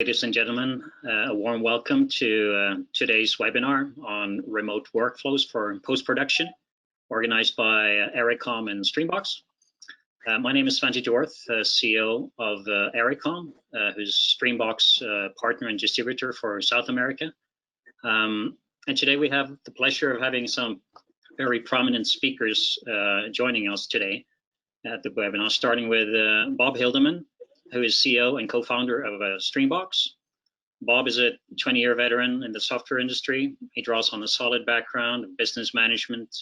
Ladies and gentlemen, a warm welcome to today's webinar on remote workflows for post-production, organized by Arycom and Streambox. My name is Svanji Dorth, CEO of Arycom, who's Streambox partner and distributor for South America. And today we have the pleasure of having some very prominent speakers joining us today at the webinar, starting with Bob Hildeman, who is CEO and co-founder of Streambox. Bob is a 20-year veteran in the software industry. He draws on a solid background of business management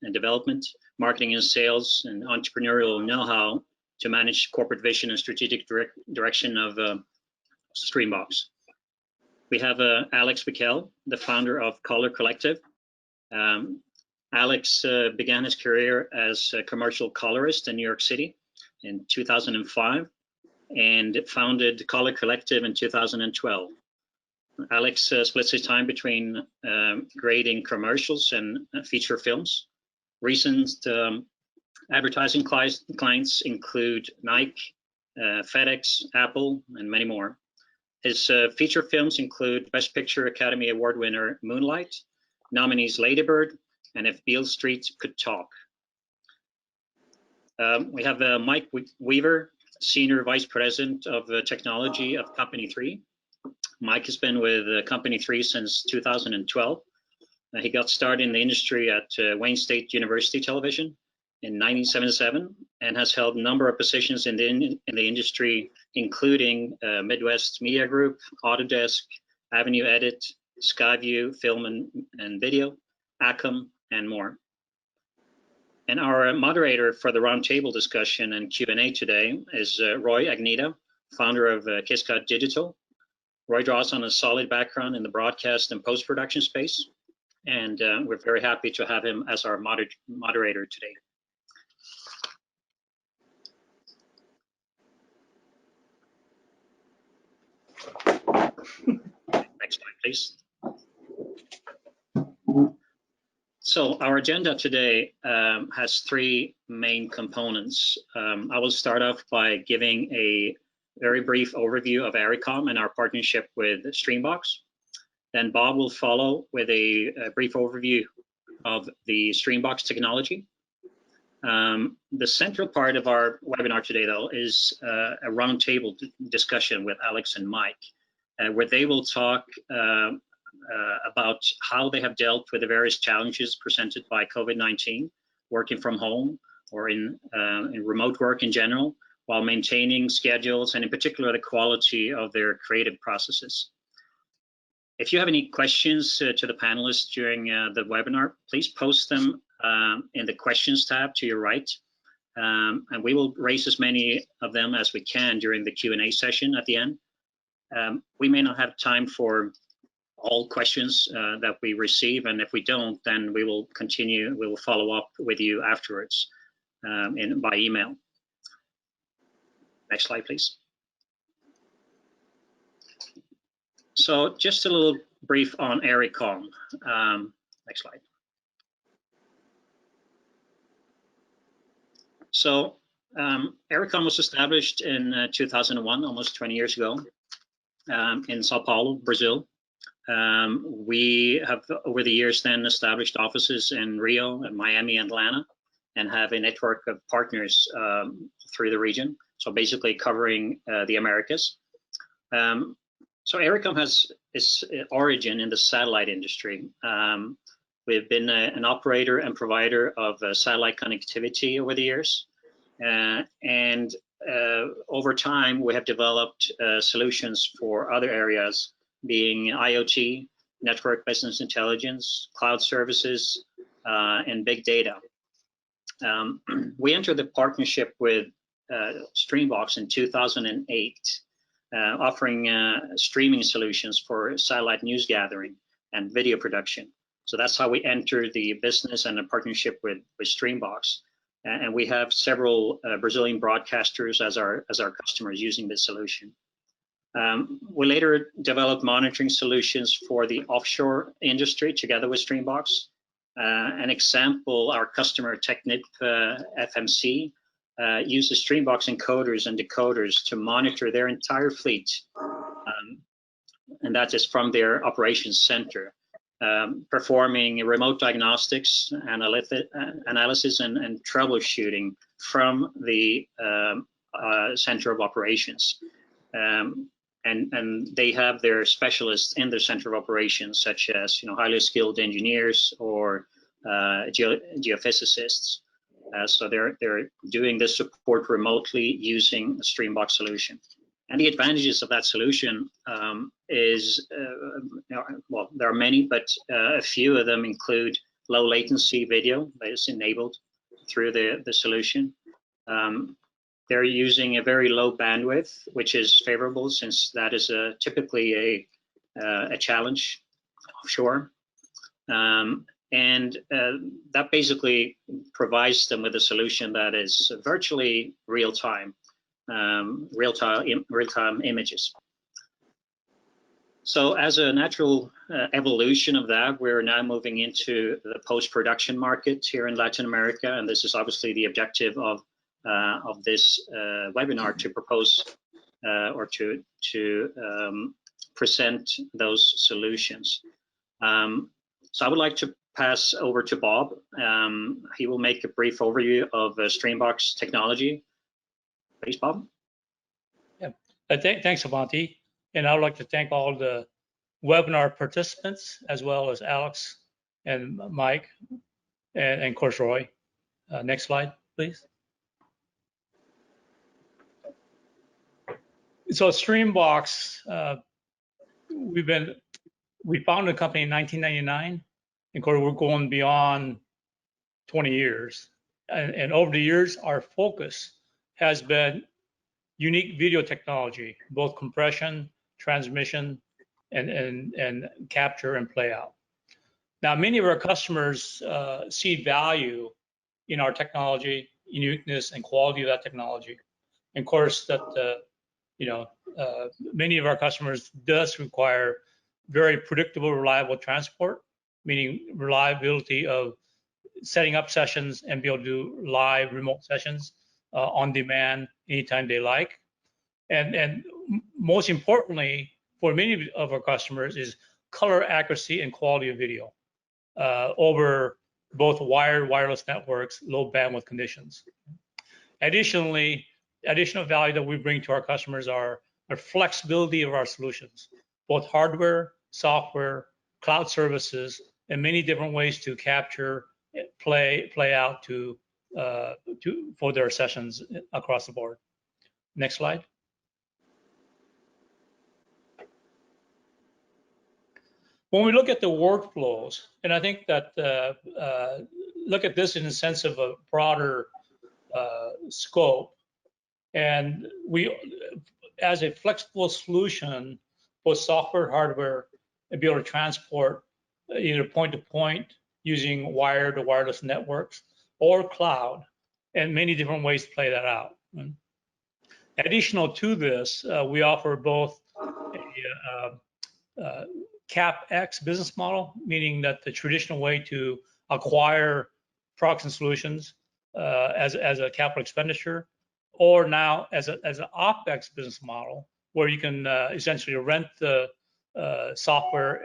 and development, marketing and sales, and entrepreneurial know-how to manage corporate vision and strategic direction of Streambox. We have Alex Bickel, the founder of Color Collective. Alex began his career as a commercial colorist in New York City in 2005. And founded Color Collective in 2012. Alex splits his time between grading commercials and feature films. Recent advertising clients include Nike, FedEx, Apple, and many more. His feature films include Best Picture Academy Award winner Moonlight, nominees Lady Bird, and If Beale Street Could Talk. We have Mike Weaver, Senior Vice President of Technology of Company3. Mike has been with Company3 since 2012. He got started in the industry at Wayne State University Television in 1977 and has held a number of positions in the industry, including Midwest Media Group, Autodesk, Avenue Edit, Skyview Film and Video, Arycom, and more. And our moderator for the roundtable discussion and Q&A today is Roy Agnita, founder of Kiska Digital. Roy draws on a solid background in the broadcast and post-production space, and we're very happy to have him as our moderator today. Next slide, please. So our agenda today has three main components. I will start off by giving a very brief overview of Arycom and our partnership with Streambox. Then Bob will follow with a brief overview of the Streambox technology. The central part of our webinar today, though, is a roundtable discussion with Alex and Mike, where they will talk about how they have dealt with the various challenges presented by COVID-19, working from home or in remote work in general, while maintaining schedules and in particular the quality of their creative processes. If you have any questions to the panelists during the webinar, please post them in the questions tab to your right, and we will raise as many of them as we can during the Q&A session at the end. We may not have time for all questions that we receive, and if we don't, then we will continue, we will follow up with you afterwards by email. Next slide, please. So just a little brief on Arycom. Next slide. So Arycom was established in 2001, almost 20 years ago, in Sao Paulo, Brazil. We have over the years then established offices in Rio and Miami and Atlanta, and have a network of partners through the region, so basically covering the Americas. So Arycom has its origin in the satellite industry. We've been an operator and provider of satellite connectivity over the years, and over time we have developed solutions for other areas, being IoT, network business intelligence, cloud services, and big data. We entered the partnership with Streambox in 2008, offering streaming solutions for satellite news gathering and video production. So that's how we entered the business and a partnership with Streambox. And we have several Brazilian broadcasters as our customers using this solution. We later developed monitoring solutions for the offshore industry together with Streambox. An example, our customer Technip FMC uses Streambox encoders and decoders to monitor their entire fleet and that is from their operations center, performing remote diagnostics, analysis, and troubleshooting from the center of operations. And they have their specialists in their center of operations, such as highly skilled engineers or geophysicists. So they're doing this support remotely using a Streambox solution. And the advantages of that solution is, well, there are many, but a few of them include low latency video that is enabled through the solution. They're using a very low bandwidth, which is favorable since that is typically a challenge offshore. And that basically provides them with a solution that is virtually real-time images. So as a natural evolution of that, we're now moving into the post-production market here in Latin America, and this is obviously the objective of this webinar, to propose or to present those solutions. So I would like to pass over to Bob. He will make a brief overview of Streambox technology. Please, Bob. Yeah, thanks, Avanti. And I would like to thank all the webinar participants, as well as Alex and Mike, and of course, Roy. Next slide, please. So Streambox, we founded the company in 1999. And of course, we're going beyond 20 years. And over the years, our focus has been unique video technology, both compression, transmission, and capture and play out. Now, many of our customers see value in our technology, uniqueness, and quality of that technology. And of course, that many of our customers does require very predictable, reliable transport, meaning reliability of setting up sessions and be able to do live remote sessions on demand anytime they like. And most importantly, for many of our customers, is color accuracy and quality of video over both wired, wireless networks, low bandwidth conditions. Additionally, additional value that we bring to our customers are the flexibility of our solutions, both hardware, software, cloud services, and many different ways to capture, play out for their sessions across the board. Next slide. When we look at the workflows, and I think that look at this in the sense of a broader scope, and we, as a flexible solution, both software, hardware, and be able to transport either point-to-point using wired or wireless networks or cloud, and many different ways to play that out. Additional to this, we offer both a CapEx business model, meaning that the traditional way to acquire products and solutions as a capital expenditure, or now as an OpEx business model, where you can essentially rent the software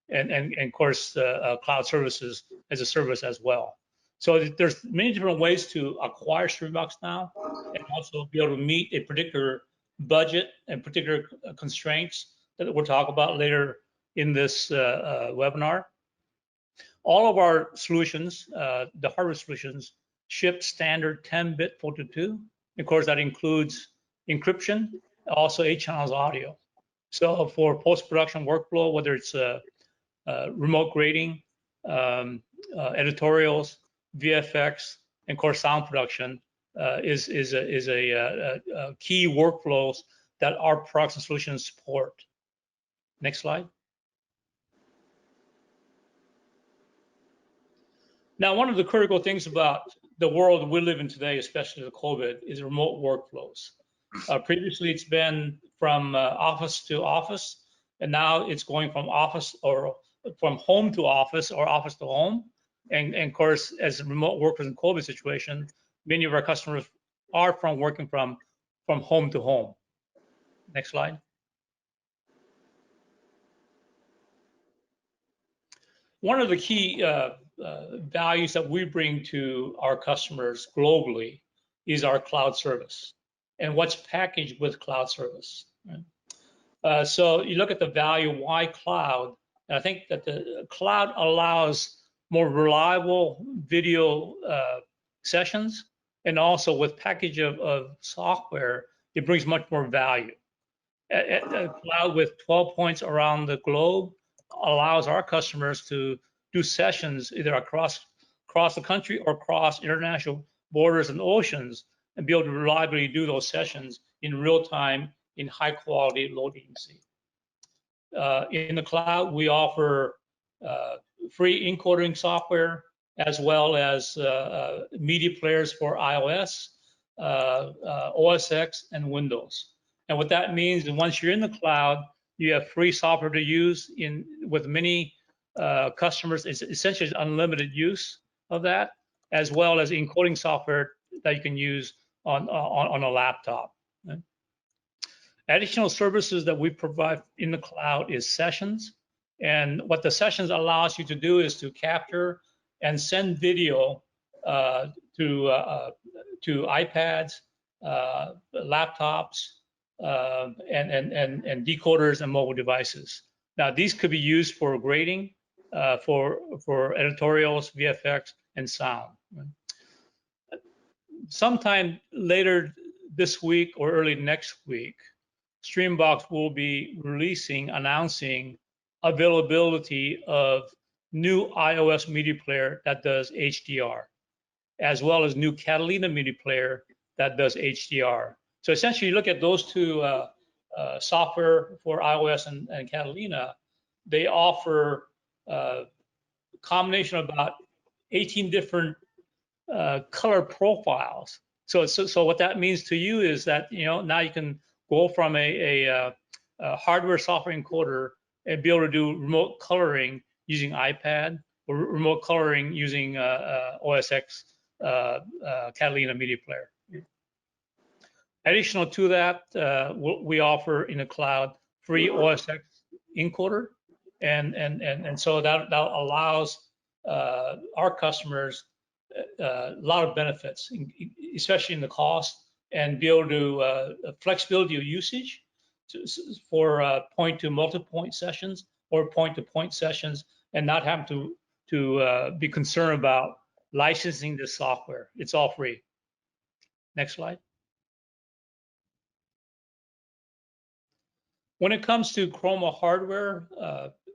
and of course cloud services as a service as well. So there's many different ways to acquire Streambox now, and also be able to meet a particular budget and particular constraints that we'll talk about later in this webinar. All of our solutions, the hardware solutions, ship standard 10-bit 422. Of course, that includes encryption, also 8 channels audio. So for post-production workflow, whether it's remote grading, editorials, VFX, and of course sound production is a key workflows that our products and solutions support. Next slide. Now, one of the critical things about the world we live in today, especially the COVID, is remote workflows. Previously, it's been from office to office, and now it's going from office or from home to office or office to home. And of course, as remote workers in COVID situation, many of our customers are working from home to home. Next slide. One of the key values that we bring to our customers globally is our cloud service and what's packaged with cloud service. Right? So you look at the value, why cloud? And I think that the cloud allows more reliable video sessions, and also with package of software, it brings much more value. A cloud with 12 points around the globe allows our customers to do sessions either across the country or across international borders and oceans, and be able to reliably do those sessions in real time in high quality low latency. In the cloud, we offer free encoding software as well as media players for iOS, OS X, and Windows. And what that means is once you're in the cloud, you have free software to use with many customers. It's essentially unlimited use of that, as well as encoding software that you can use on a laptop. Right? Additional services that we provide in the cloud is sessions. And what the sessions allows you to do is to capture and send video to iPads, laptops, and decoders and mobile devices. Now, these could be used for grading, for editorials, VFX, and sound. Sometime later this week or early next week, Streambox will be announcing availability of new iOS media player that does HDR, as well as new Catalina media player that does HDR. So essentially, you look at those two software for iOS and Catalina, they offer a combination of about 18 different color profiles. So what that means to you is that now you can go from a hardware software encoder and be able to do remote coloring using iPad or remote coloring using OS X Catalina media player. Additional to that, we offer in the cloud free OS X encoder, and so that allows our customers a lot of benefits, especially in the cost, and be able to flexibility of usage for point to multi-point sessions or point-to-point sessions, and not having to be concerned about licensing the software. It's all free. Next slide. When it comes to Chroma hardware,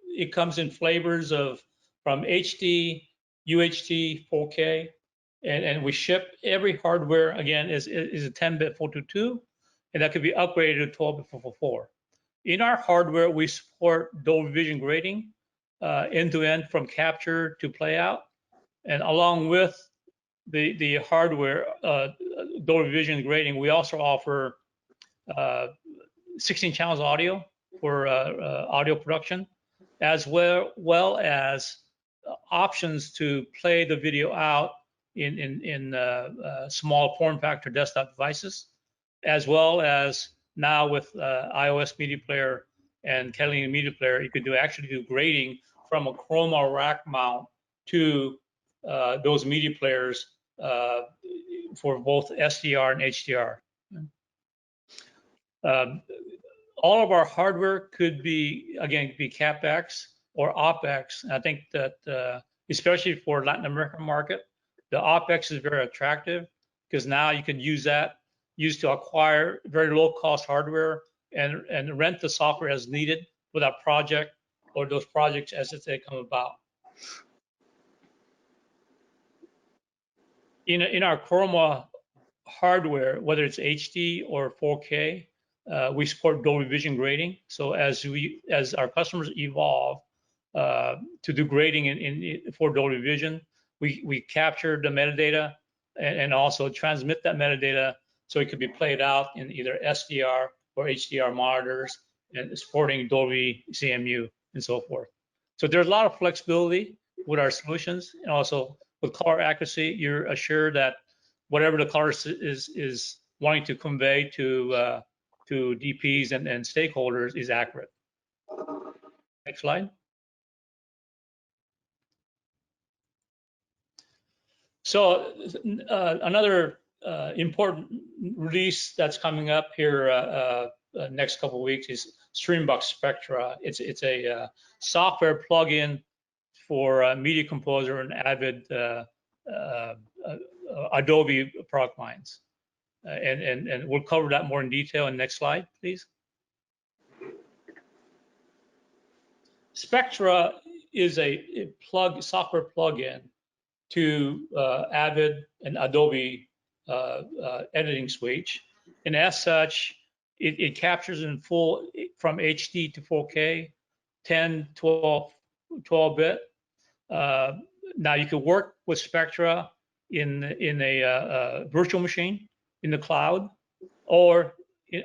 it comes in flavors from HD, UHD, 4K, and we ship every hardware, again, is a 10-bit 422, and that could be upgraded to 12-bit 444. In our hardware, we support Dolby Vision grading, end-to-end from capture to playout, and along with the hardware, Dolby Vision grading, we also offer 16 channels audio for audio production, as well as options to play the video out in small form factor desktop devices, as well as now with iOS media player and Catalina media player, you could actually do grading from a Chroma rack mount to those media players for both SDR and HDR. All of our hardware could be CapEx or OpEx. I think that especially for Latin American market, the OpEx is very attractive because now you can use to acquire very low cost hardware and rent the software as needed for that project or those projects as they come about. In our Chroma hardware, whether it's HD or 4K, we support Dolby Vision grading. So as our customers evolve to do grading for Dolby Vision, we capture the metadata and also transmit that metadata so it could be played out in either SDR or HDR monitors and supporting Dolby CMU and so forth. So there's a lot of flexibility with our solutions, and also with color accuracy, you're assured that whatever the color is wanting to convey to DPs and stakeholders is accurate. Next slide. So another important release that's coming up here next couple of weeks is Streambox Spectra. It's a software plugin for Media Composer and Avid Adobe product lines. And we'll cover that more in detail in the next slide, please. Spectra is a software plugin to Avid and Adobe editing suite. And as such, it captures in full from HD to 4K, 10, 12-bit. Now you can work with Spectra in a virtual machine in the cloud or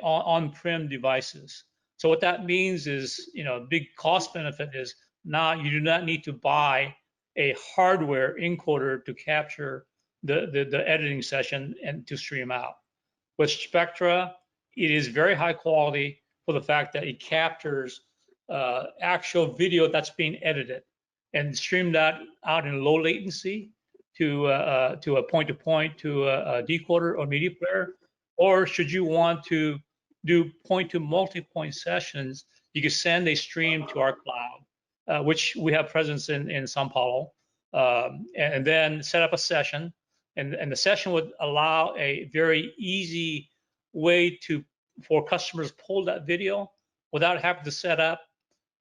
on-prem devices. So what that means is, a big cost benefit is now you do not need to buy a hardware encoder to capture the editing session and to stream out. With Spectra, it is very high quality for the fact that it captures actual video that's being edited and stream that out in low latency to a point-to-point to a decoder or media player. Or should you want to do point-to-multi-point sessions, you can send a stream to our cloud, which we have presence in São Paulo, and then set up a session. And the session would allow a very easy way for customers to pull that video without having to set up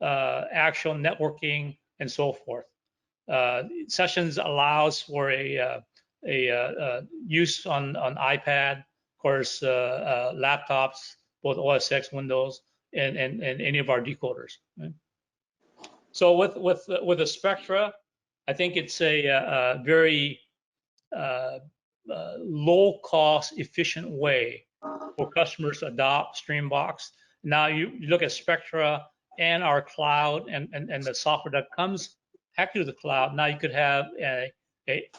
actual networking and so forth. Sessions allows for a use on iPad, of course, laptops, both OS X, Windows, and any of our decoders. Right? So with the Spectra, I think it's a very low cost, efficient way for customers to adopt Streambox. Now you look at Spectra and our cloud and the software that comes actually to the cloud. Now you could have a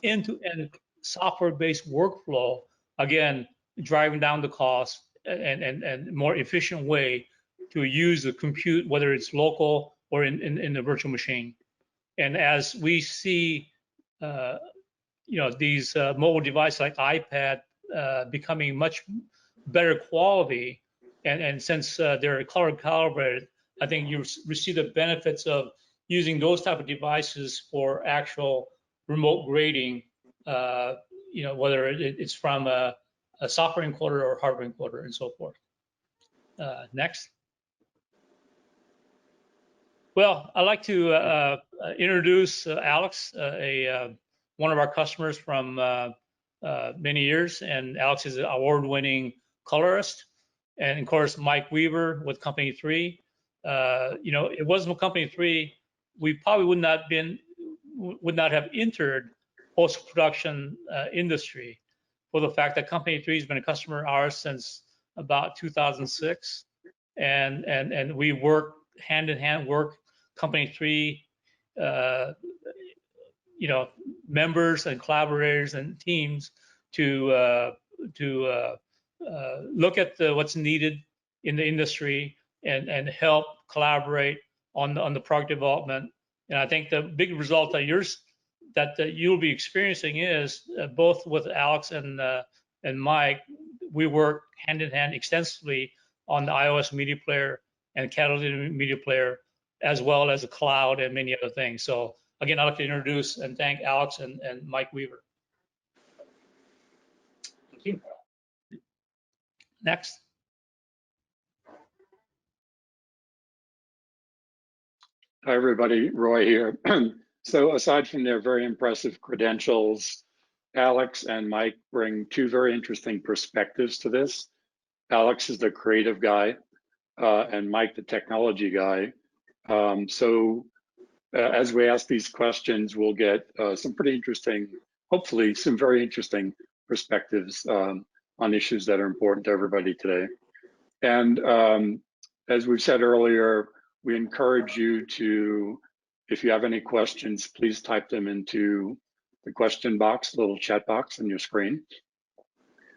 end-to-end software-based workflow, again, driving down the cost and more efficient way to use the compute, whether it's local or in the virtual machine. And as we see, these mobile devices like iPad becoming much better quality, and since they're color calibrated, I think you receive the benefits of using those type of devices for actual remote grading, whether it's from a software encoder or hardware encoder and so forth. Next. Well, I'd like to introduce Alex, one of our customers from many years, and Alex is an award-winning colorist, and of course Mike Weaver with Company3. It wasn't Company3, we probably would not have entered post-production industry for the fact that Company3 has been a customer of ours since about 2006, and we work hand in hand, Company3 members and collaborators and teams to look at what's needed in the industry and help collaborate on the product development. And I think the big result that you'll be experiencing is both with Alex and Mike, we work hand in hand extensively on the iOS media player and catalytic media player, as well as the cloud and many other things. So again, I'd like to introduce and thank Alex and Mike Weaver. Thank you. Next. Hi, everybody. Roy here. So aside from their very impressive credentials, Alex and Mike bring two very interesting perspectives to this. Alex is the creative guy, and Mike the technology guy. As we ask these questions, we'll get some pretty interesting, hopefully some very interesting perspectives on issues that are important to everybody today. And as we've said earlier, we encourage you to, if you have any questions, please type them into the question box, the little chat box on your screen.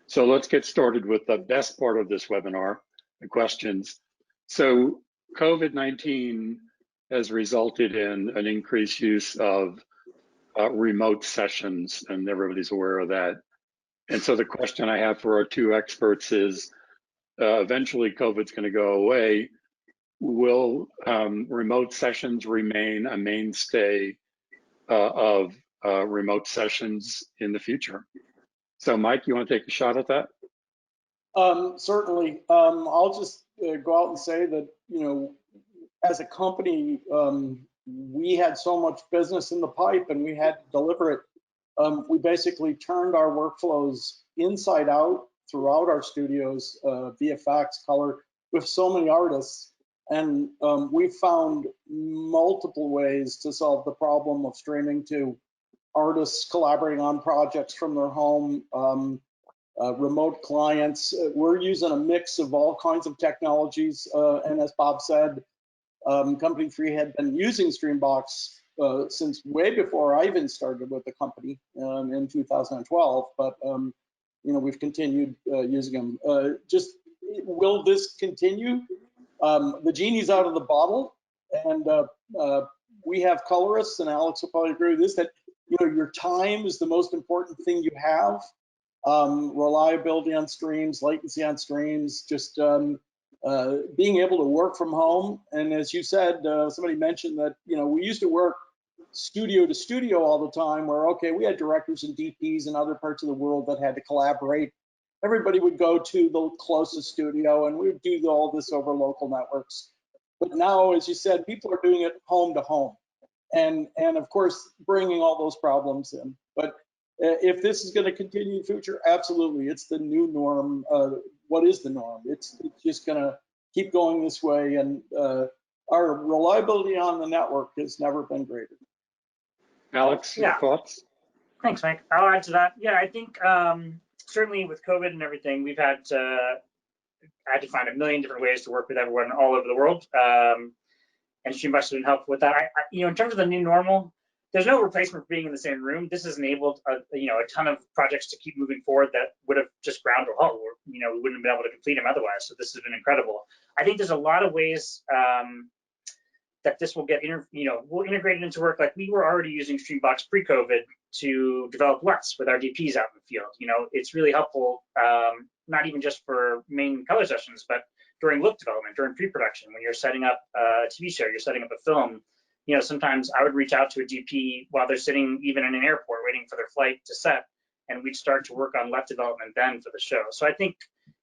So let's get started with the best part of this webinar, the questions. So COVID-19 has resulted in an increased use of remote sessions, and everybody's aware of that. And so the question I have for our two experts is, eventually COVID's going to go away. Will remote sessions remain a mainstay of remote sessions in the future? So Mike, you want to take a shot at that? Certainly. I'll just go out and say that, as a company, we had so much business in the pipe and we had to deliver it. We basically turned our workflows inside out throughout our studios, VFX, color, with so many artists. And we found multiple ways to solve the problem of streaming, to artists collaborating on projects from their home, remote clients. We're using a mix of all kinds of technologies. And as Bob said, Company3 had been using Streambox since way before I even started with the company in 2012. But we've continued using them. Just will this continue? The genie's out of the bottle, and we have colorists, and Alex will probably agree with this, that your time is the most important thing you have. Reliability on streams, latency on streams, just being able to work from home. And as you said, somebody mentioned that we used to work studio to studio all the time, where we had directors and DPs in other parts of the world that had to collaborate. Everybody would go to the closest studio, and we would do all this over local networks. But now, as you said, people are doing it home to home, and of course bringing all those problems in. But if this is going to continue in the future, absolutely, it's the new norm. What is the norm? It's just going to keep going this way, and our reliability on the network has never been greater. Alex, your thoughts? Thanks, Mike. I'll add to that. Yeah, I think certainly with COVID and everything, we've had to find a million different ways to work with everyone all over the world, and Streambox has been helpful with that. In terms of the new normal, there's no replacement for being in the same room. This has enabled a ton of projects to keep moving forward that would have just ground to a halt. We wouldn't have been able to complete them otherwise. So this has been incredible. I think there's a lot of ways that this will get we'll integrate it into work. Like, we were already using Streambox pre-COVID to develop LUTs with our DPs out in the field. It's really helpful, not even just for main color sessions, but during look development, during pre-production, when you're setting up a TV show, you're setting up a film. Sometimes I would reach out to a DP while they're sitting even in an airport waiting for their flight to set, and we'd start to work on LUT development then for the show. So I think,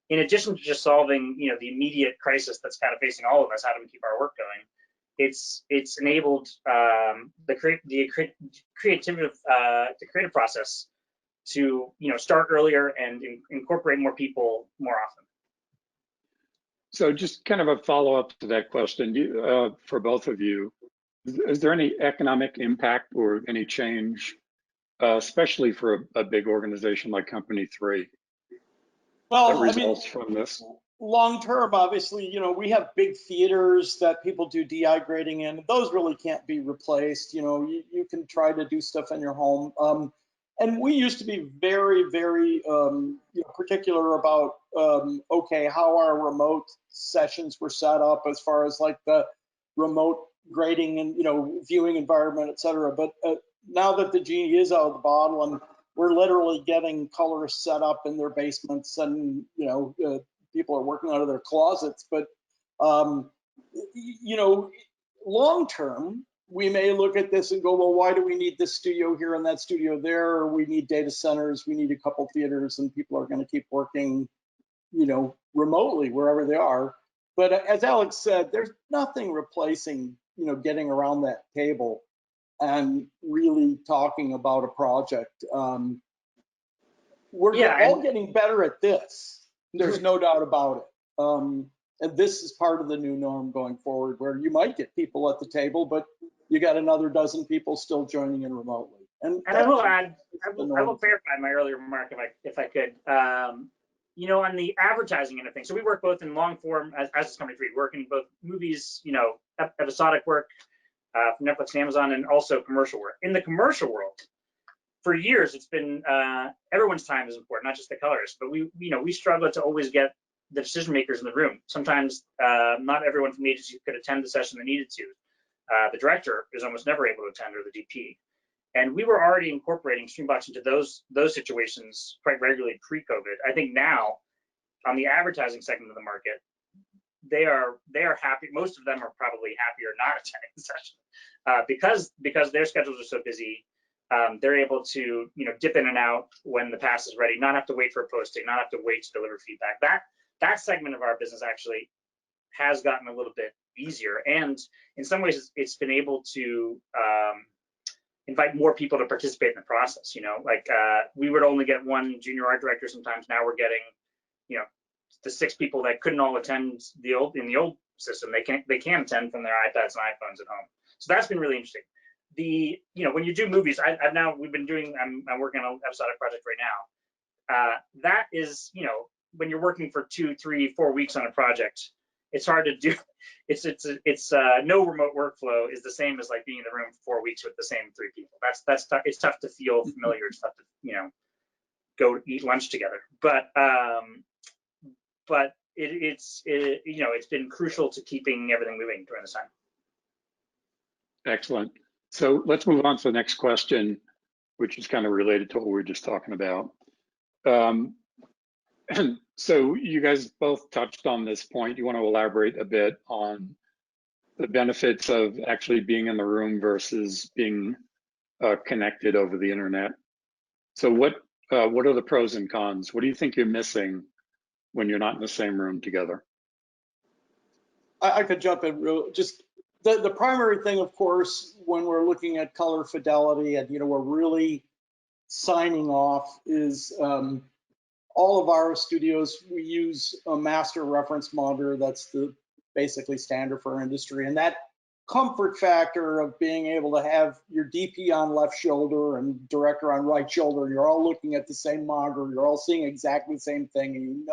in addition to just solving the immediate crisis that's kind of facing all of us, how do we keep our work going, it's enabled the creative process to start earlier and incorporate more people more often. So just kind of a follow-up to that question, for both of you, is there any economic impact or any change, especially for a big organization like Company3, that results from this? Long term, obviously, we have big theaters that people do DI grading in. Those really can't be replaced. You can try to do stuff in your home. And we used to be very, very particular about how our remote sessions were set up, as far as like the remote grading and viewing environment, etc. But now that the genie is out of the bottle, and we're literally getting colorists set up in their basements, and people are working out of their closets. But long term, we may look at this and go, well, why do we need this studio here and that studio there? Or we need data centers, we need a couple theaters, and people are going to keep working remotely wherever they are. But as Alex said, there's nothing replacing getting around that table and really talking about a project. We're all getting better at this. There's no doubt about it. And this is part of the new norm going forward, where you might get people at the table, but you got another dozen people still joining in remotely. And I will add, I will clarify my earlier remark if I could. On the advertising end of things, so we work both in long form as Company3, working in both movies, episodic work from Netflix and Amazon, and also commercial work. In the commercial world, for years, it's been everyone's time is important, not just the colorists, but we struggle to always get the decision makers in the room. Sometimes not everyone from the agency could attend the session they needed to. The director is almost never able to attend, or the DP. And we were already incorporating Streambox into those situations quite regularly pre-COVID. I think now on the advertising segment of the market, they are happy. Most of them are probably happier not attending the session because their schedules are so busy. They're able to dip in and out when the pass is ready, not have to wait for a posting, not have to wait to deliver feedback. That segment of our business actually has gotten a little bit easier, and in some ways it's been able to invite more people to participate in the process. Like we would only get one junior art director sometimes. Now we're getting the 6 people that couldn't all attend in the old system. They can attend from their iPads and iPhones at home. So that's been really interesting. When you do movies, I'm working on an episodic project right now. That is, when you're working for 2, 3, 4 weeks on a project, it's hard to do. It's no remote workflow is the same as like being in the room for 4 weeks with the same 3 people. That's tough. It's tough to feel familiar. It's tough to go eat lunch together. But it's been crucial to keeping everything moving during this time. Excellent. So let's move on to the next question, which is kind of related to what we were just talking about. So you guys both touched on this point. You want to elaborate a bit on the benefits of actually being in the room versus being connected over the internet. So what are the pros and cons? What do you think you're missing when you're not in the same room together? I could jump in just the primary thing, of course, when we're looking at color fidelity and we're really signing off is all of our studios, we use a master reference monitor. That's the basically standard for our industry, and that comfort factor of being able to have your DP on left shoulder and director on right shoulder, and you're all looking at the same monitor, you're all seeing exactly the same thing, and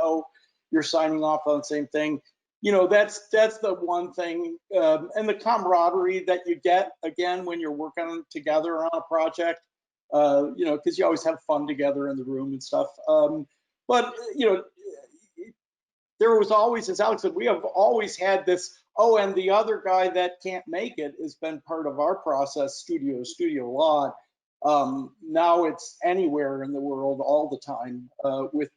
you're signing off on the same thing. That's the one thing, and the camaraderie that you get again when you're working together on a project, because you always have fun together in the room and stuff. But there was always, as Alex said, we have always had this. Oh, and the other guy that can't make it has been part of our process, studio a lot. Now it's anywhere in the world all the time with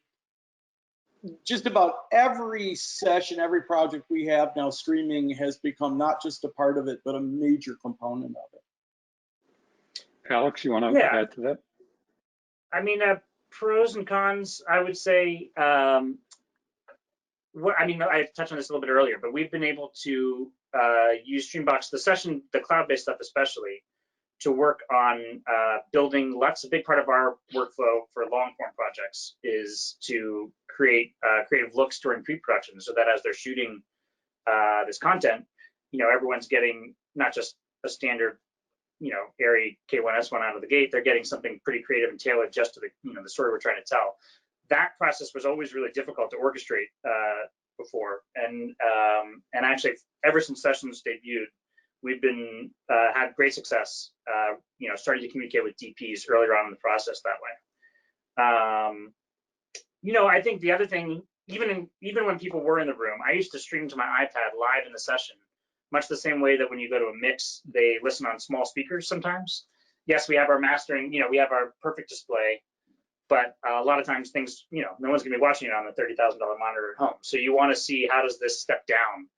just about every session, every project we have now, streaming has become not just a part of it, but a major component of it. Alex, you want to add to that? I mean, pros and cons, I would say, I touched on this a little bit earlier, but we've been able to use Streambox, the cloud-based stuff especially, to work on building a big part of our workflow for long-form projects is to create creative looks during pre-production, so that as they're shooting this content, everyone's getting not just a standard, Arri K1S1 out of the gate, they're getting something pretty creative and tailored just to the story we're trying to tell. That process was always really difficult to orchestrate before, and actually ever since Sessions debuted, we've been had great success, starting to communicate with DPs earlier on in the process that way. I think the other thing, even when people were in the room, I used to stream to my iPad live in the session, much the same way that when you go to a mix, they listen on small speakers sometimes. Yes, we have our mastering, we have our perfect display, but a lot of times things, no one's gonna be watching it on a $30,000 monitor at home. So you wanna see how does this step down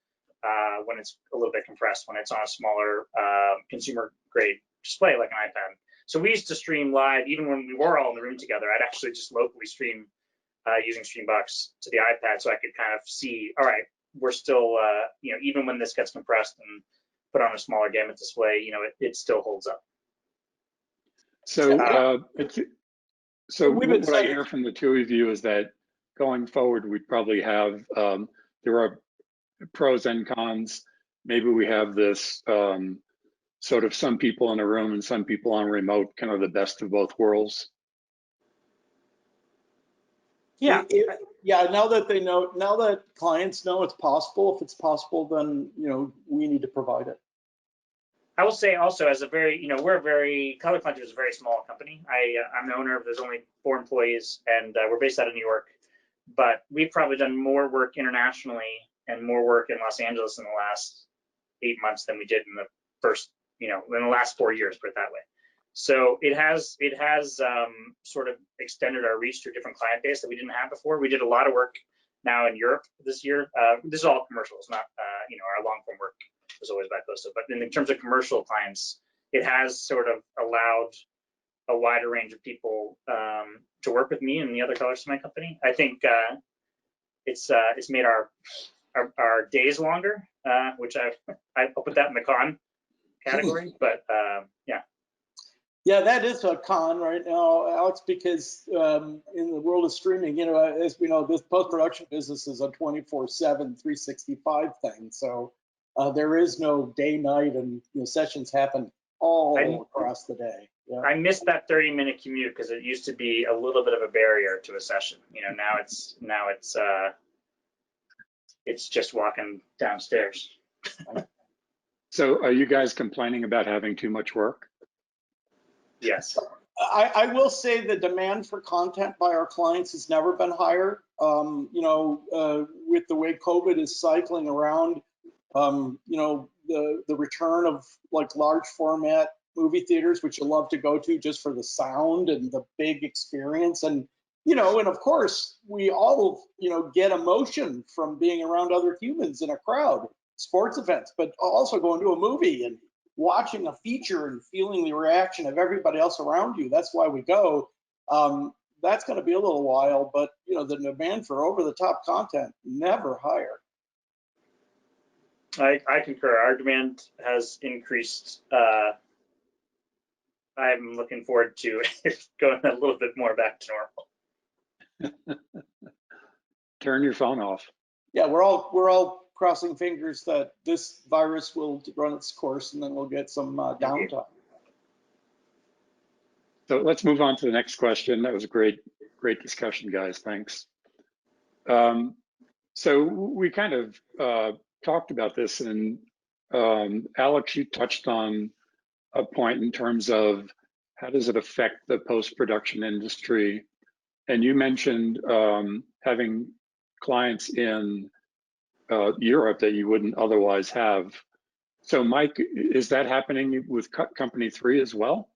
when it's a little bit compressed, when it's on a smaller consumer grade display like an iPad. So we used to stream live, even when we were all in the room together. I'd actually just locally stream using Streambox to the iPad, so I could kind of see, all right, we're still, even when this gets compressed and put on a smaller gamut display, it still holds up. So, what I hear from the two of you is that going forward, we'd probably have, there are pros and cons. Maybe we have this sort of some people in a room and some people on remote, kind of the best of both worlds. Yeah. Now that clients know it's possible, if it's possible, then we need to provide it. I will say also, as Color Collective is a very small company. I'm the owner. There's only 4 employees, and we're based out of New York. But we've probably done more work internationally and more work in Los Angeles in the last 8 months than we did in the first, in the last 4 years, put it that way. So it has sort of extended our reach to a different client base that we didn't have before. We did a lot of work now in Europe this year. This is all commercials, not our long form work was always bi-coastal. But in terms of commercial clients, it has sort of allowed a wider range of people to work with me and the other colors of my company. I think it's made our days longer, which I'll put that in the con category. But yeah. Yeah, that is a con right now, Alex, because in the world of streaming, as we know, this post-production business is a 24/7, 365 thing. So there is no day, night, and sessions happen all across the day. Yeah. I missed that 30-minute commute because it used to be a little bit of a barrier to a session. Now it's just walking downstairs. So are you guys complaining about having too much work? Yes. I will say the demand for content by our clients has never been higher. With the way COVID is cycling around, the return of like large format movie theaters, which you love to go to just for the sound and the big experience. And of course, we all, get emotion from being around other humans in a crowd, sports events, but also going to a movie and watching a feature and feeling the reaction of everybody else around you. That's why we go. That's going to be a little while, but the demand for over-the-top content never higher. I concur. Our demand has increased. I'm looking forward to going a little bit more back to normal. Turn your phone off. Yeah, we're all crossing fingers that this virus will run its course and then we'll get some downtime. So let's move on to the next question. That was a great discussion, guys. Thanks. So we kind of talked about this, and Alex, you touched on a point in terms of how does it affect the post-production industry, and you mentioned having clients in Europe that you wouldn't otherwise have. So Mike, is that happening with Company3 as well?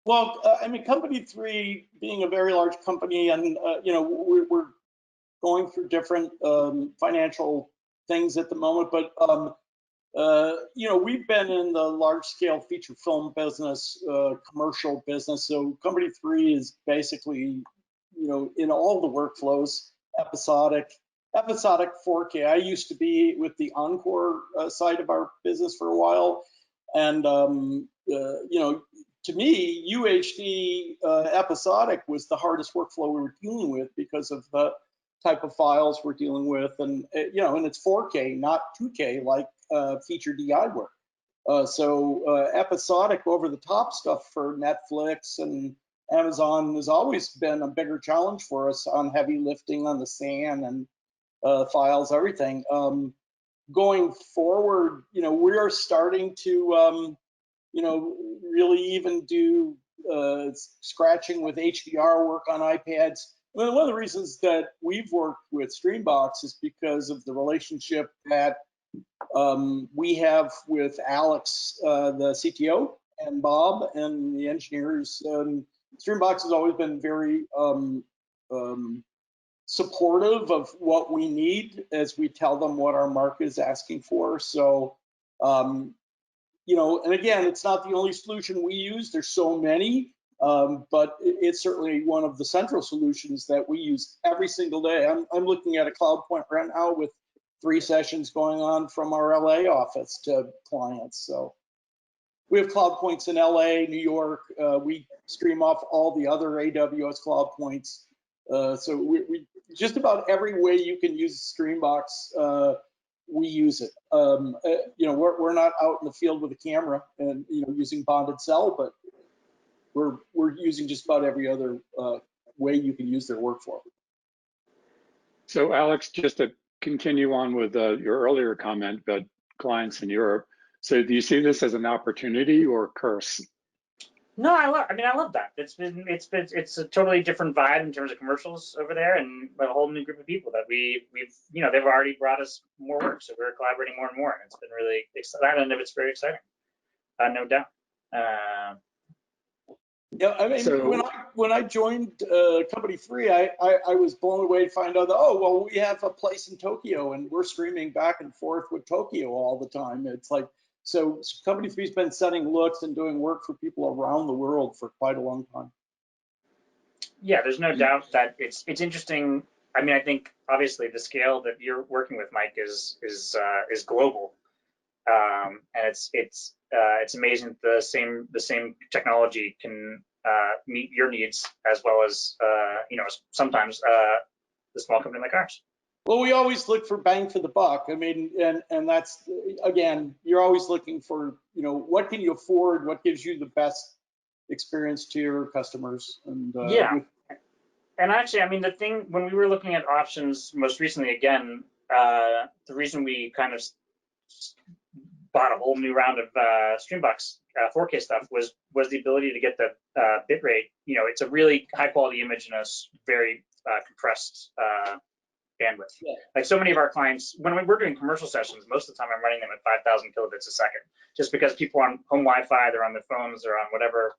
Well, Company3 being a very large company, and we're going through different financial things at the moment, but we've been in the large-scale feature film business, commercial business. So Company3 is basically, in all the workflows, episodic 4K. I used to be with the Encore side of our business for a while, and to me, UHD episodic was the hardest workflow we were dealing with because of the type of files we're dealing with, and and it's 4K, not 2K like feature DI work. So episodic over-the-top stuff for Netflix and Amazon has always been a bigger challenge for us on heavy lifting on the SAN and files, everything. Going forward, we are starting to really even do scratching with HDR work on iPads. One of the reasons that we've worked with Streambox is because of the relationship that we have with Alex, the CTO, and Bob and the engineers. Streambox has always been very supportive of what we need as we tell them what our market is asking for. So, and again, it's not the only solution we use. There's so many, but it's certainly one of the central solutions that we use every single day. I'm looking at a cloud point right now with 3 sessions going on from our LA office to clients. So we have cloud points in LA, New York. We stream off all the other AWS cloud points. So we just about every way you can use Streambox, we use it. We're not out in the field with a camera and using bonded cell, but we're using just about every other way you can use their workflow. So Alex, just to continue on with your earlier comment about clients in Europe, so do you see this as an opportunity or a curse? No, I love that. It's a totally different vibe in terms of commercials over there, and a whole new group of people that we've they've already brought us more work, so we're collaborating more and more, and it's been really exciting. That end of it's very exciting, no doubt. Yeah, I mean, So- when I joined Company3, I was blown away to find out that, oh, well, we have a place in Tokyo and we're streaming back and forth with Tokyo all the time. It's like, so Company3's been setting looks and doing work for people around the world for quite a long time. Yeah, there's no doubt that it's interesting. I mean, I think obviously the scale that you're working with, Mike, is global, and it's amazing that the same technology can meet your needs as well as sometimes the small company like ours. Well, we always look for bang for the buck. I mean, and that's, again, you're always looking for, what can you afford? What gives you the best experience to your customers? And yeah. And actually, I mean, the thing, when we were looking at options most recently, again, the reason we kind of bought a whole new round of Streambox 4K stuff was the ability to get the bit rate. It's a really high quality image in a very compressed bandwidth. Yeah. Like so many of our clients, when we're doing commercial sessions, most of the time I'm running them at 5,000 kilobits a second, just because people are on home Wi-Fi, they're on their phones, they're on whatever.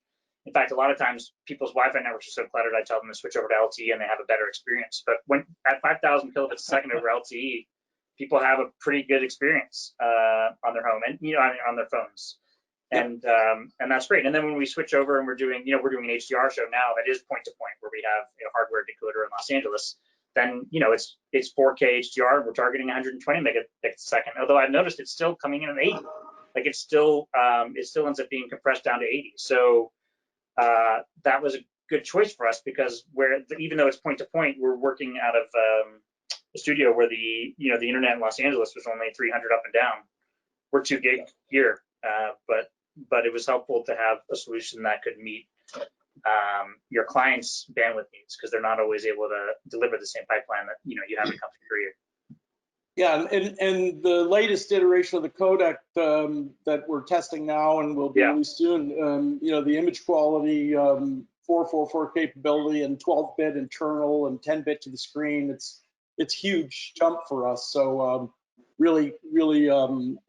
In fact, a lot of times people's Wi-Fi networks are so cluttered, I tell them to switch over to LTE and they have a better experience. But when at 5,000 kilobits a second over LTE, people have a pretty good experience on their home and on their phones, and that's great. And then when we switch over and we're doing an HDR show now that is point to point, where we have a hardware decoder in Los Angeles, then it's 4K HDR. We're targeting 120 megabits a second. Although I've noticed it's still coming in at 80. Like it still ends up being compressed down to 80. So that was a good choice for us, because even though it's point to point, we're working out of a studio where the internet in Los Angeles was only 300 up and down. We're 2 gig here, but it was helpful to have a solution that could meet your clients' bandwidth needs, because they're not always able to deliver the same pipeline that you have in Company3. Yeah, and the latest iteration of the codec that we're testing now and will be released soon, the image quality, 444 capability, and 12-bit internal and 10-bit to the screen, it's huge jump for us. So really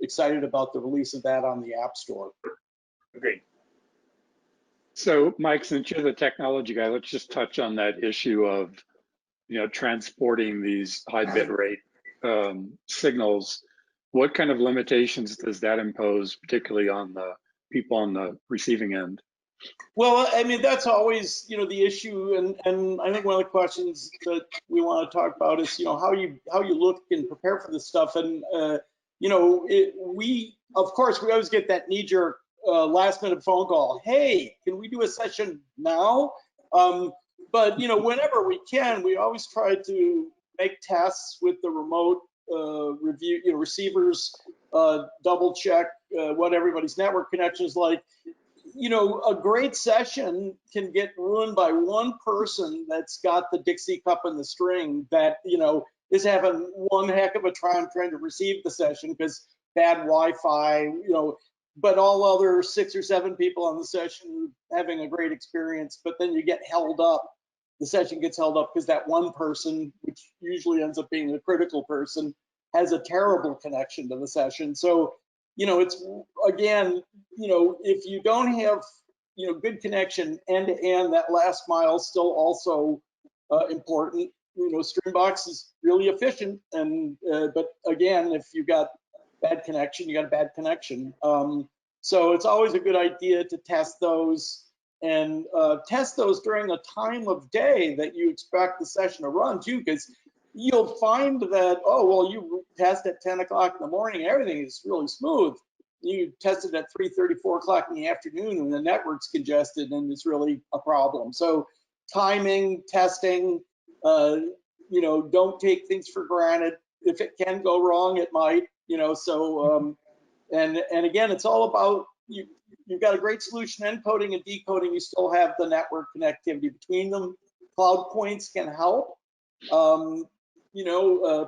excited about the release of that on the App Store. Agreed. So Mike, since you're the technology guy, let's just touch on that issue of transporting these high bit rate signals. What kind of limitations does that impose, particularly on the people on the receiving end? Well, I mean, that's always, the issue, and I think one of the questions that we want to talk about is, how you look and prepare for this stuff. And we always get that knee-jerk last minute phone call. Hey, can we do a session now? But whenever we can, we always try to make tests with the remote review, receivers, double check what everybody's network connection is like. A great session can get ruined by one person that's got the Dixie cup and the string that, is having one heck of a time trying to receive the session because bad Wi-Fi, but all other 6 or 7 people on the session having a great experience, but then you get held up. The session gets held up because that one person, which usually ends up being a critical person, has a terrible connection to the session. So, it's, again, if you don't have, good connection end to end, that last mile is still also important. Streambox is really efficient, and but again, if you got bad connection, you got a bad connection. So it's always a good idea to test those, and test those during a time of day that you expect the session to run too, because you'll find that, oh, well, you test at 10 o'clock in the morning, everything is really smooth. You test it at 3:30, 4 o'clock in the afternoon, and the network's congested, and it's really a problem. So timing, testing, don't take things for granted. If it can go wrong, it might, so, and again, it's all about, you've got a great solution, encoding and decoding, you still have the network connectivity between them. Cloud points can help.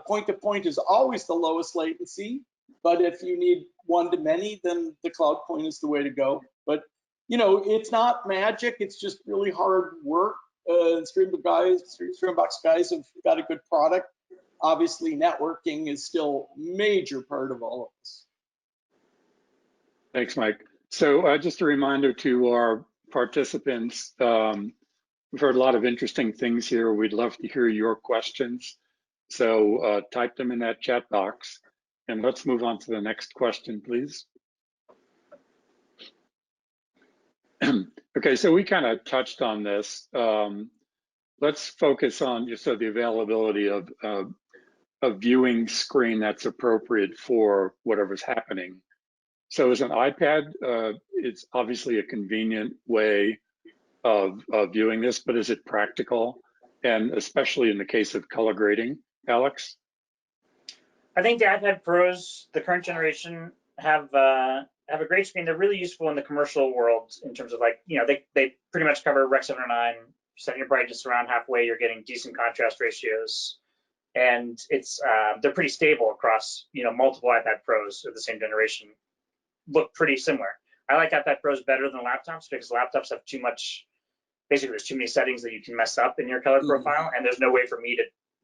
Point to point is always the lowest latency, but if you need one to many, then the cloud point is the way to go. But it's not magic, it's just really hard work. Streambox guys have got a good product. Obviously, networking is still a major part of all of this. Thanks, Mike. So just a reminder to our participants. We've heard a lot of interesting things here. We'd love to hear your questions. So type them in that chat box. And let's move on to the next question, please. Okay, so we kind of touched on this. Let's focus on just the availability of a viewing screen that's appropriate for whatever's happening. So as an iPad, it's obviously a convenient way of viewing this, but is it practical? And especially in the case of color grading, Alex? I think the iPad Pros, the current generation, have a great screen. They're really useful in the commercial world in terms of, like, they pretty much cover Rec 709. Set your brightness around halfway, you're getting decent contrast ratios, and they're pretty stable across multiple iPad Pros of the same generation. Look pretty similar. I like iPad Pros better than laptops because laptops have too much. Basically, there's too many settings that you can mess up in your color profile, and there's no way for me to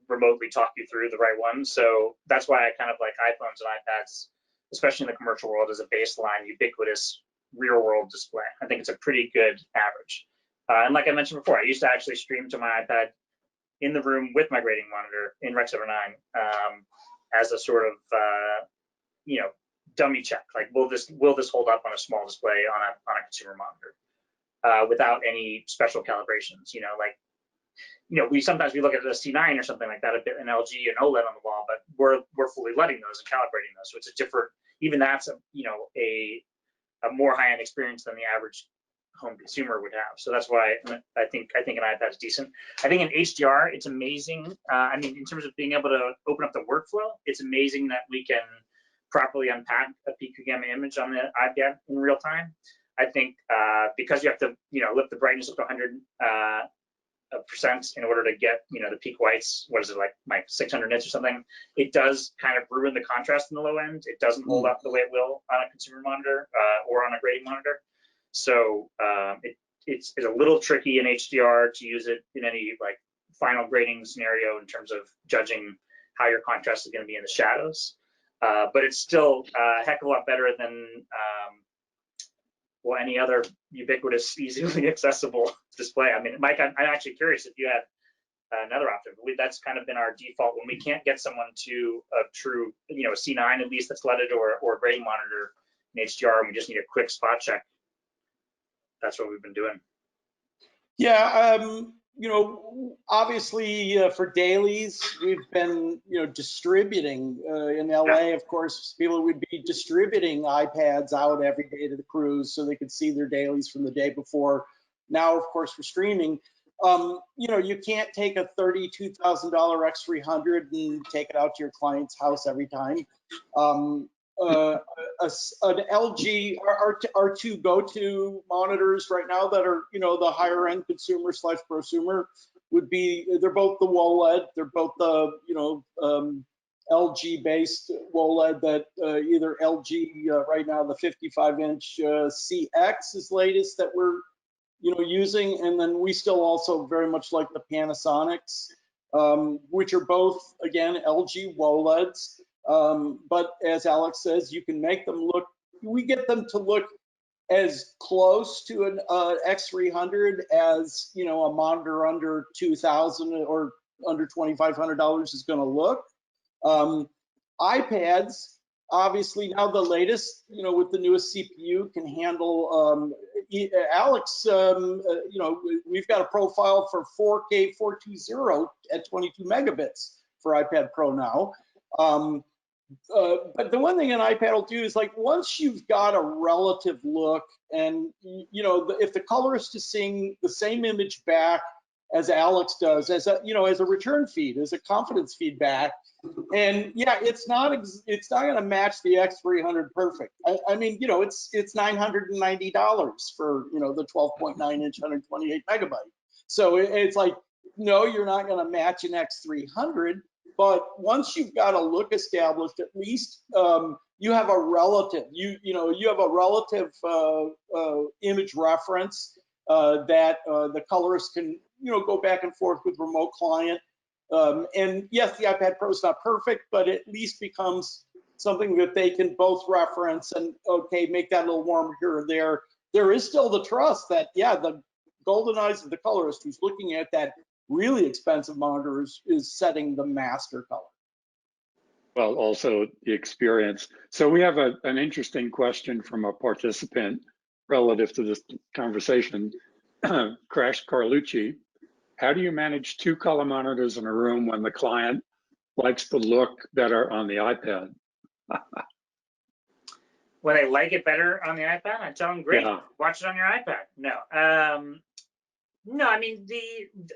remotely talk you through the right one. So that's why I kind of like iPhones and iPads, especially in the commercial world, as a baseline, ubiquitous, real-world display. I think it's a pretty good average. And like I mentioned before, I used to actually stream to my iPad in the room with my grading monitor in Rec 709 as a sort of dummy check. Like, will this hold up on a small display on a consumer monitor without any special calibrations? We sometimes look at a C9 or something like that, an LG and OLED on the wall, but we're fully letting those and calibrating those. So it's a different, even that's a more high-end experience than the average home consumer would have. So that's why I think an iPad is decent. I think in HDR, it's amazing. I mean, in terms of being able to open up the workflow, it's amazing that we can properly unpack a PQ gamma image on the iPad in real time. I think because you have to, lift the brightness up to 100% in order to get, the peak whites, what is it, like 600 nits or something, it does kind of ruin the contrast in the low end. It doesn't hold up the way it will on a consumer monitor or on a grading monitor. So it's a little tricky in HDR to use it in any like final grading scenario in terms of judging how your contrast is going to be in the shadows. But it's still a heck of a lot better than any other ubiquitous, easily accessible display. I mean, Mike, I'm actually curious if you had another option. That's kind of been our default when we can't get someone to a true, a C9 at least that's leaded or a grading monitor in HDR, and we just need a quick spot check. That's what we've been doing. Yeah, obviously for dailies, we've been, distributing in LA, of course, people would be distributing iPads out every day to the crews so they could see their dailies from the day before. Now, of course, for streaming, you can't take a $32,000 X300 and take it out to your client's house every time. An LG, our two go-to monitors right now that are, the higher end consumer / prosumer would be, they're both the OLED, they're both the, LG based OLED that either LG right now, the 55-inch CX is latest that we're, using. And then we still also very much like the Panasonics, which are both, again, LG OLEDs. But as Alex says, you can make them look, we get them to look as close to an X300 as, a monitor under $2,000 or under $2,500 is going to look. iPads, obviously now the latest, with the newest CPU can handle, Alex, we've got a profile for 4K 420 at 22 megabits for iPad Pro now. But the one thing an iPad will do is, like, once you've got a relative look and, if the colorist is seeing the same image back as Alex does, as a return feed, as a confidence feedback, and yeah, it's not going to match the X300 perfect. I mean, it's $990 for, the 12.9 inch 128 megabyte. So it's like, no, you're not going to match an X300. But once you've got a look established, at least you have a relative. You have a relative image reference that the colorist can go back and forth with remote client. And yes, the iPad Pro is not perfect, but at least becomes something that they can both reference and, okay, make that a little warmer here or there. there is still the trust that, yeah, the golden eyes of the colorist who's looking at that really expensive monitor is setting the master color. Well, also the experience. So we have an interesting question from a participant relative to this conversation. Crash Carlucci, how do you manage 2 color monitors in a room when the client likes the look better on the iPad? When I like it better on the iPad, I tell them, great, Yeah. watch it on your iPad. No, I mean,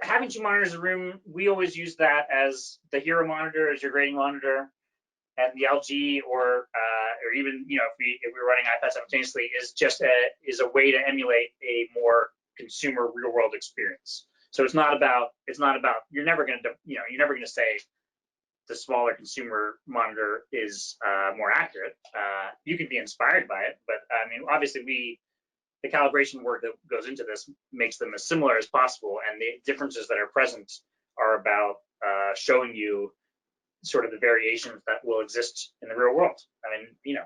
having 2 monitors in a room, we always use that as the hero monitor as your grading monitor, and the LG or even, you know, if we're running iPad simultaneously, is just a way to emulate a more consumer real world experience. So it's not about you're never going to say the smaller consumer monitor is more accurate. You can be inspired by it, but I mean, obviously the calibration work that goes into this makes them as similar as possible, and the differences that are present are about showing you sort of the variations that will exist in the real world. I mean, you know,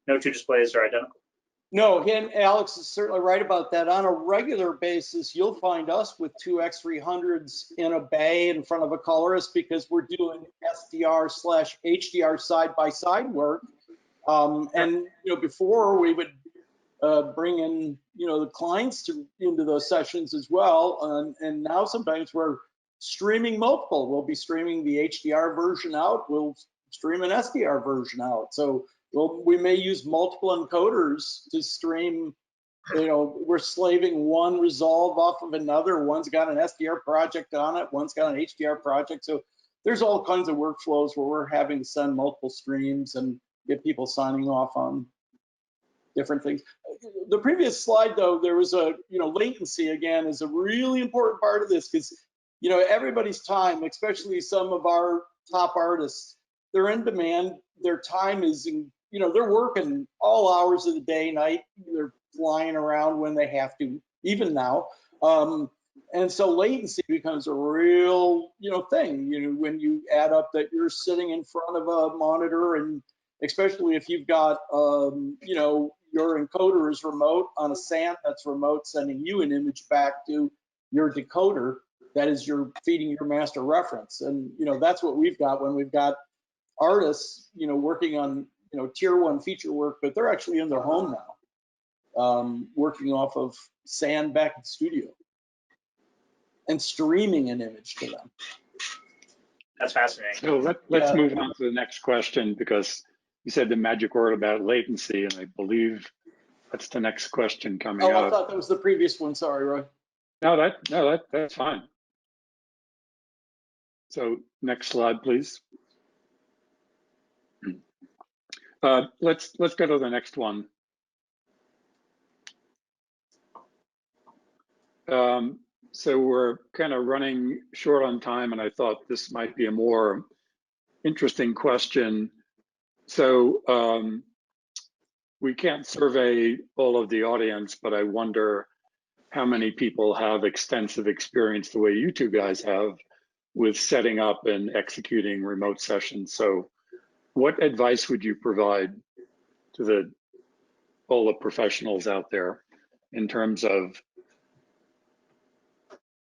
no 2 displays are identical. No, and Alex is certainly right about that. On a regular basis, you'll find us with 2 X300s in a bay in front of a colorist because we're doing SDR/HDR side-by-side work. And, you know, before we would bring in, you know, the clients into those sessions as well. And now sometimes we're streaming multiple. We'll be streaming the HDR version out. We'll stream an SDR version out. So we may use multiple encoders to stream. You know, we're slaving one resolve off of another. One's got an SDR project on it. One's got an HDR project. So there's all kinds of workflows where we're having to send multiple streams and get people signing off on different things. The previous slide, though, there was latency again is a really important part of this because, you know, everybody's time, especially some of our top artists, they're in demand. Their time is, you know, they're working all hours of the day, night. They're flying around when they have to, even now. And so latency becomes a real, you know, thing, you know, when you add up that you're sitting in front of a monitor, and especially if you've got, you know, your encoder is remote on a SAN that's remote, sending you an image back to your decoder that is feeding your master reference. And, you know, that's what we've got when we've got artists, you know, working on, you know, tier 1 feature work, but they're actually in their home now, working off of SAN back in studio and streaming an image to them. That's fascinating. So let's move on to the next question, because you said the magic word about latency, and I believe that's the next question coming up. I thought that was the previous one. Sorry, Roy. No, that's fine. So next slide, please. Let's go to the next one. So we're kind of running short on time, and I thought this might be a more interesting question. So we can't survey all of the audience, but I wonder how many people have extensive experience the way you two guys have with setting up and executing remote sessions. So what advice would you provide to all the professionals out there in terms of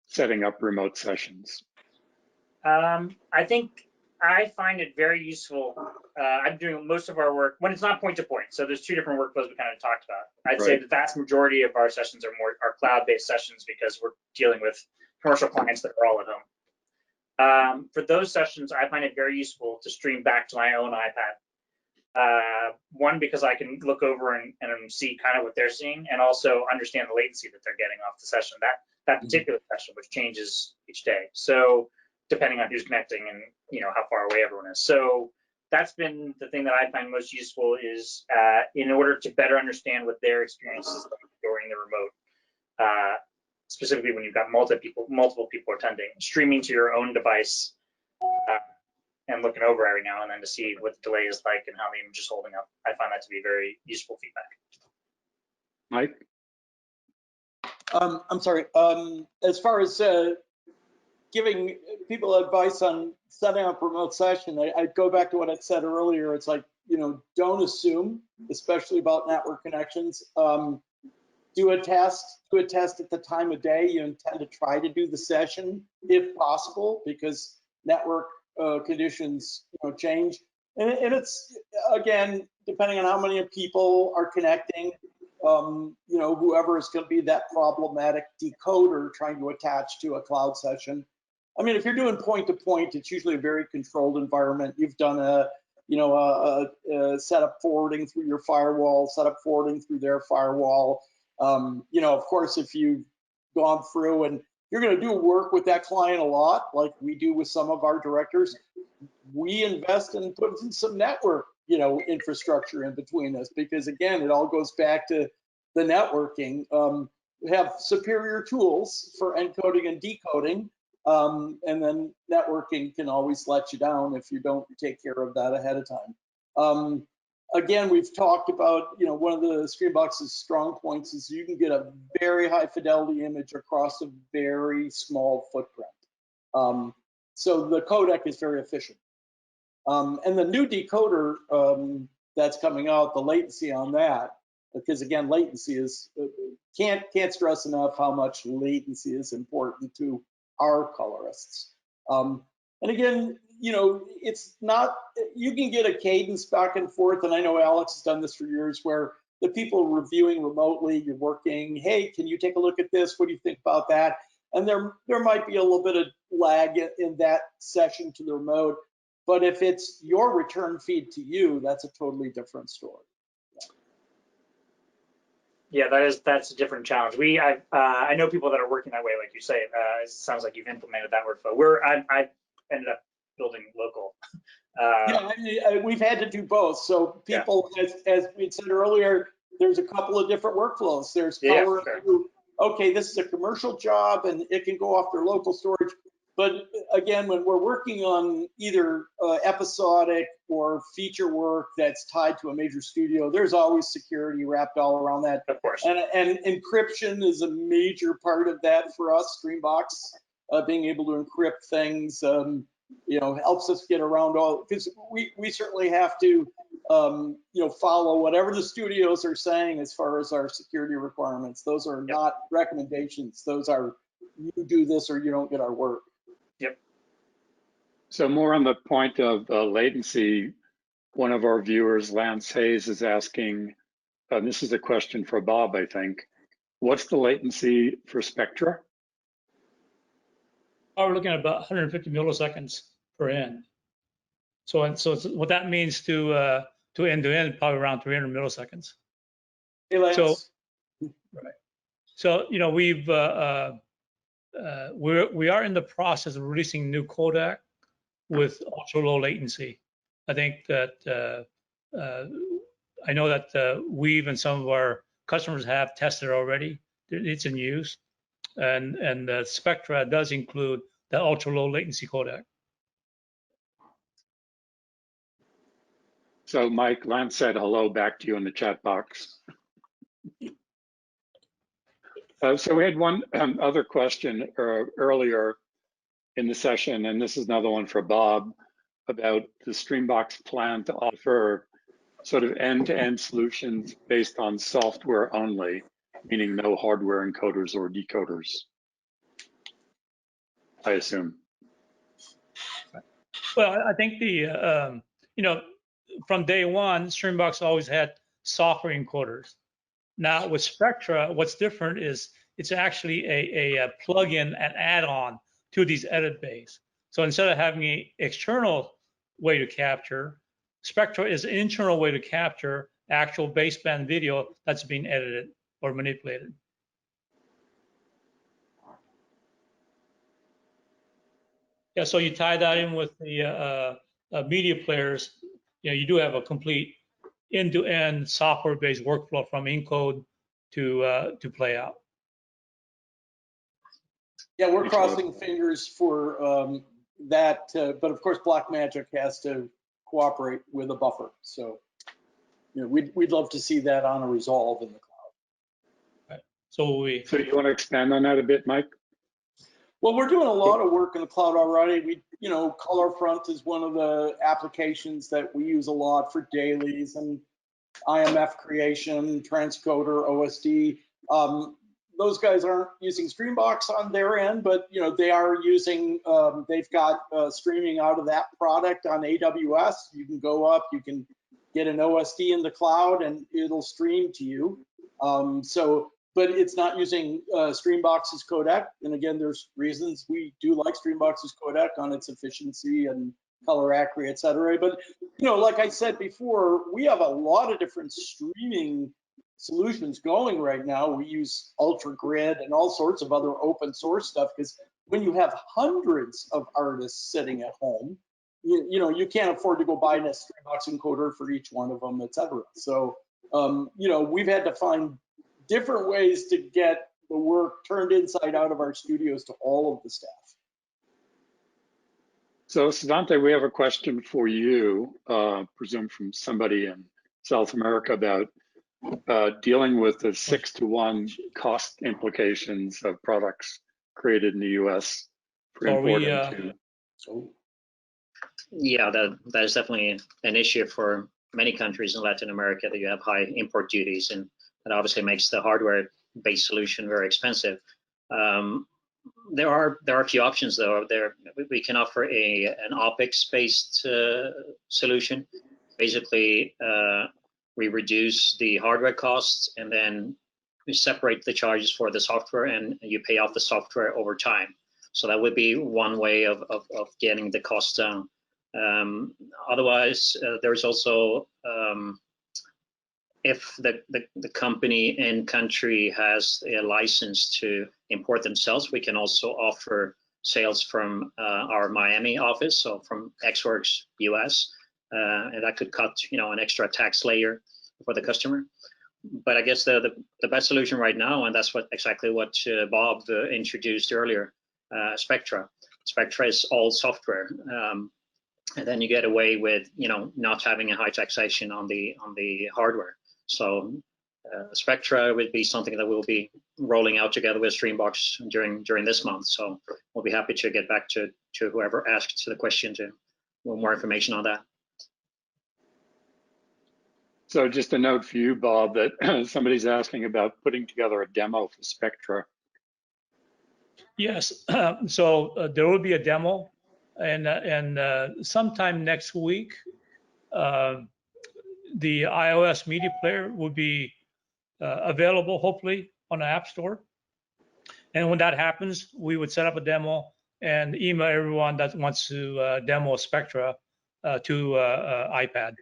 setting up remote sessions? I think I find it very useful. I'm doing most of our work when it's not point to point. So there's 2 different workflows we kind of talked about. I'd say the vast majority of our sessions are cloud-based sessions because we're dealing with commercial clients that are all at home. For those sessions, I find it very useful to stream back to my own iPad. One, because I can look over and see kind of what they're seeing, and also understand the latency that they're getting off the session. That particular session, which changes each day. So depending on who's connecting and, you know, how far away everyone is. So that's been the thing that I find most useful is in order to better understand what their experience is like during the remote, specifically when you've got multiple people attending, streaming to your own device and looking over every now and then to see what the delay is like and how the image is holding up. I find that to be very useful feedback. Mike? I'm sorry. As far as giving people advice on setting up remote session, I'd go back to what I said earlier. It's like, you know, don't assume, especially about network connections. do a test at the time of day you intend to try to do the session, if possible, because network conditions change. And it's, again, depending on how many people are connecting, whoever is going to be that problematic decoder trying to attach to a cloud session. I mean, if you're doing point to point, it's usually a very controlled environment. You've done a setup forwarding through your firewall, setup forwarding through their firewall. Of course, if you've gone through and you're going to do work with that client a lot, like we do with some of our directors, we invest in putting some network, infrastructure in between us, because again, it all goes back to the networking. We have superior tools for encoding and decoding, and then networking can always let you down if you don't take care of that ahead of time. Again, we've talked about, one of the Streambox's strong points is you can get a very high fidelity image across a very small footprint. So the codec is very efficient. And the new decoder that's coming out, the latency on that, because again, latency is, can't stress enough how much latency is important to our colorists. And again, it's not, you can get a cadence back and forth, and I know Alex has done this for years, where the people reviewing remotely, you're working, hey, can you take a look at this? What do you think about that? And there might be a little bit of lag in that session to the remote, but if it's your return feed to you, that's a totally different story. Yeah, that's a different challenge. I know people that are working that way, like you say. It sounds like you've implemented that workflow. I ended up building local. Yeah, I mean, we've had to do both. So people, as we said earlier, there's a couple of different workflows. There's color who, okay, this is a commercial job and it can go off their local storage. But again, when we're working on either episodic or feature work that's tied to a major studio, there's always security wrapped all around that. Of course. And encryption is a major part of that for us, Streambox, being able to encrypt things, helps us get around all, because we certainly have to, follow whatever the studios are saying as far as our security requirements. Those are not recommendations. Those are, you do this or you don't get our work. Yep. So more on the point of latency, one of our viewers, Lance Hayes, is asking, this is a question for Bob, I think. What's the latency for Spectra? Oh, we're looking at about 150 milliseconds per end. So what that means to end-to-end, probably around 300 milliseconds. Hey, Lance. So, right. So, we are in the process of releasing new codec with ultra low latency. I think that I know that we've and some of our customers have tested already. It's in use, and Spectra does include the ultra low latency codec. So Mike, Lance said hello back to you in the chat box. So we had one other question earlier in the session, and this is another one for Bob, about the Streambox plan to offer sort of end-to-end solutions based on software only, meaning no hardware encoders or decoders, I assume. Well, I think from day one, Streambox always had software encoders. Now with Spectra, what's different is it's actually a plug-in, an add-on to these edit bays. So instead of having an external way to capture, Spectra is an internal way to capture actual baseband video that's being edited or manipulated. Yeah, so you tie that in with the media players, you do have a complete end-to-end software-based workflow from encode to play out. Yeah, we're crossing fingers for that, but of course Blackmagic has to cooperate with a buffer. So, we'd love to see that on a resolve in the cloud. Right. So you want to expand on that a bit, Mike? Well, we're doing a lot of work in the cloud already. ColorFront is one of the applications that we use a lot for dailies and IMF creation, transcoder, OSD. Those guys aren't using Streambox on their end, but they are using. They've got streaming out of that product on AWS. You can go up, you can get an OSD in the cloud, and it'll stream to you. But it's not using Streambox's codec. And again, there's reasons we do like Streambox's codec on its efficiency and color accuracy, et cetera. But like I said before, we have a lot of different streaming solutions going right now. We use UltraGrid and all sorts of other open source stuff, because when you have hundreds of artists sitting at home, you can't afford to go buy a Streambox encoder for each one of them, et cetera. So we've had to find different ways to get the work turned inside out of our studios to all of the staff. So Svante, we have a question for you, presumed from somebody in South America, about dealing with the 6-to-1 cost implications of products created in the US for importing to. Yeah, that is definitely an issue for many countries in Latin America, that you have high import duties, and that obviously makes the hardware-based solution very expensive. There are a few options though. We can offer an OpEx-based solution. Basically, we reduce the hardware costs, and then we separate the charges for the software, and you pay off the software over time. So that would be one way of getting the cost down. Otherwise, there's also if the company in country has a license to import themselves, we can also offer sales from our Miami office, so from XWorks US, and that could cut an extra tax layer for the customer. But I guess the best solution right now, and that's exactly what Bob introduced earlier, Spectra. Spectra is all software, and then you get away with not having a high taxation on the hardware. So Spectra would be something that we'll be rolling out together with Streambox during this month. So we'll be happy to get back to whoever asked the question to more information on that. So just a note for you, Bob, that somebody's asking about putting together a demo for Spectra. Yes, so there will be a demo, and sometime next week, the iOS media player will be available, hopefully, on the App Store. And when that happens, we would set up a demo and email everyone that wants to demo Spectra to iPad.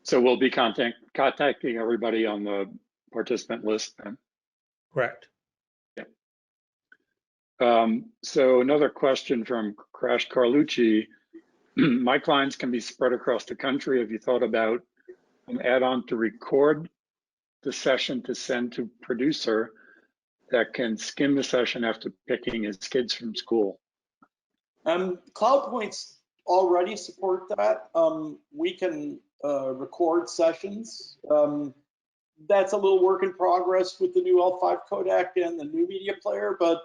So we'll be contacting everybody on the participant list then? Correct. Yeah. So another question from Crash Carlucci. My clients can be spread across the country. Have you thought about an add-on to record the session to send to producer that can skim the session after picking his kids from school? CloudPoints already support that. We can record sessions. That's a little work in progress with the new L5 codec and the new media player, but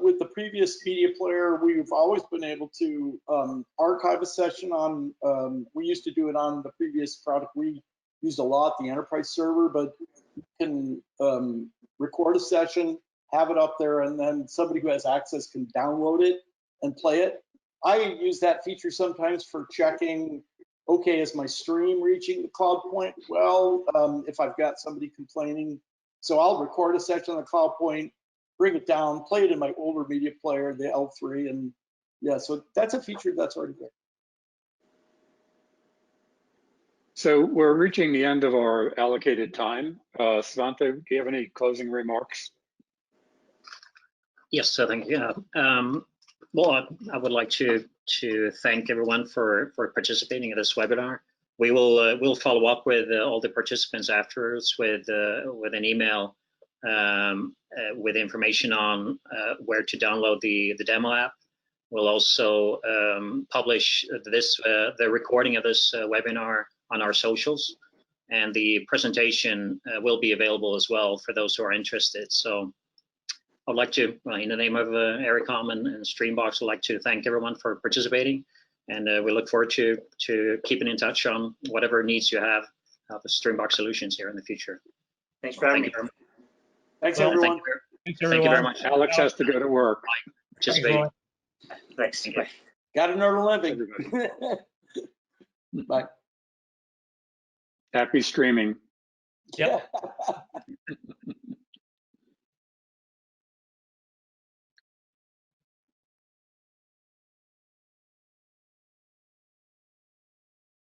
with the previous media player, we've always been able to archive a session on, we used to do it on the previous product we used a lot, the enterprise server, but you can record a session, have it up there, and then somebody who has access can download it and play it. I use that feature sometimes for checking, okay, is my stream reaching the CloudPoint well, if I've got somebody complaining. So I'll record a session on the CloudPoint, bring it down, play it in my older media player, the L3, and yeah, so that's a feature that's already there. So we're reaching the end of our allocated time. Svante, do you have any closing remarks? Yes, so thank you. Well, I would like to thank everyone for participating in this webinar. We will we'll follow up with all the participants afterwards with an email with information on where to download the demo app. We'll also publish the recording of this webinar on our socials, and the presentation will be available as well for those who are interested. So I'd like to, in the name of Arycom and Streambox, I'd like to thank everyone for participating, and we look forward to keeping in touch on whatever needs you have of the Streambox solutions here in the future. Thanks for having Thank me. you. Thanks, Well, everyone. Thanks, Thank you very everyone. much. Alex has to go to work. Just Thanks, Roy. Thanks. Thank you. Bye. Got to earn a living. Everybody. Bye. Happy streaming. Yep.